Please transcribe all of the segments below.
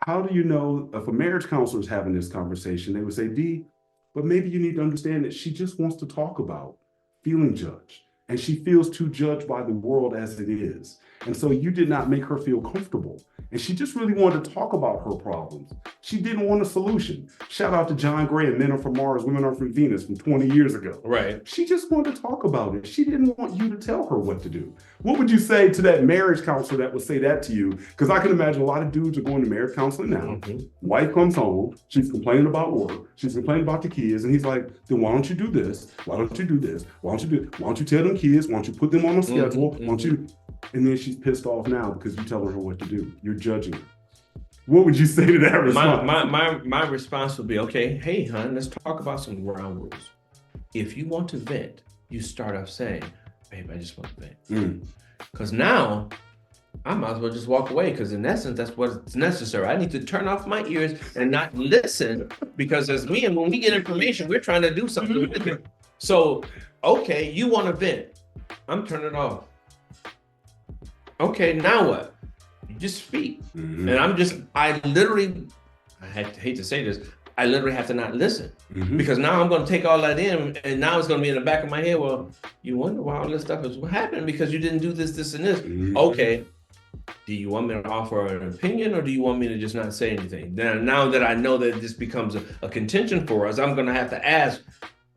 how do you know if a marriage counselor is having this conversation? They would say, D, but maybe you need to understand that she just wants to talk about feeling judged. And she feels too judged by the world as it is. And so you did not make her feel comfortable. And she just really wanted to talk about her problems. She didn't want a solution. Shout out to John Gray and Men Are From Mars, Women Are From Venus from 20 years ago. Right. She just wanted to talk about it. She didn't want you to tell her what to do. What would you say to that marriage counselor that would say that to you? Because I can imagine a lot of dudes are going to marriage counseling now. Mm-hmm. Wife comes home, she's complaining about work, she's complaining about the kids, and he's like, then why don't you do this? Why don't you do this? Why don't you tell them kids? Why don't you put them on a schedule? Why don't you? And then she's pissed off now because you're telling her what to do. You're judging her. What would you say to that response? My response would be, okay, hey, hon, let's talk about some ground rules. If you want to vent, you start off saying, babe, I just want to vent. Because now I might as well just walk away, because in essence, that's what's necessary. I need to turn off my ears and not listen, because as me and when we get information, we're trying to do something with it. So, okay, you want to vent. I'm turning it off. Okay, now what? You just speak. And I literally, hate to say this, I literally have to not listen, because now I'm going to take all that in, and now it's going to be in the back of my head. Well, you wonder why all this stuff is happening because you didn't do this, this, and this. Okay. Do you want me to offer an opinion, or do you want me to just not say anything? Now that I know that this becomes a contention for us, I'm going to have to ask,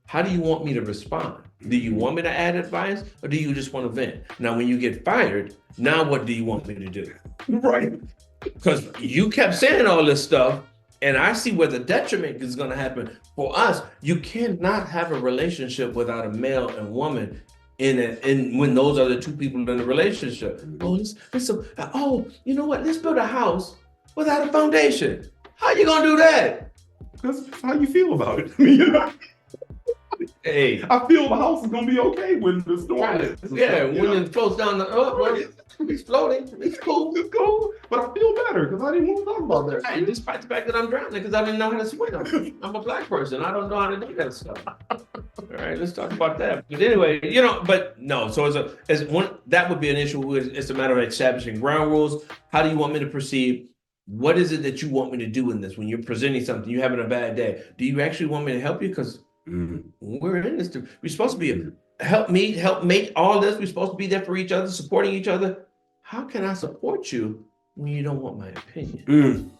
how do you want me to respond? Do you want me to add advice, or do you just want to vent? Now, when you get fired, now what do you want me to do? Right. Because you kept saying all this stuff, and I see where the detriment is going to happen for us. You cannot have a relationship without a male and woman in when those are the two people in the relationship. Oh, you know what? Let's build a house without a foundation. How you gonna do that? Because how you feel about it. I mean, you know, hey, I feel the house is gonna be okay when the storm is. Yeah, when it floats down the it's floating. It's cool. It's cool. But I feel better because I didn't want to talk about that. Right, despite the fact that I'm drowning because I didn't know how to swim. I'm a black person. I don't know how to do that stuff. All right, let's talk about that. But anyway, but no. So that would be an issue. It's a matter of establishing ground rules. How do you want me to proceed? What is it that you want me to do in this? When you're presenting something, you're having a bad day. Do you actually want me to help you? Because we're in this. We're supposed to be help make all this. We're supposed to be there for each other, supporting each other. How can I support you when you don't want my opinion?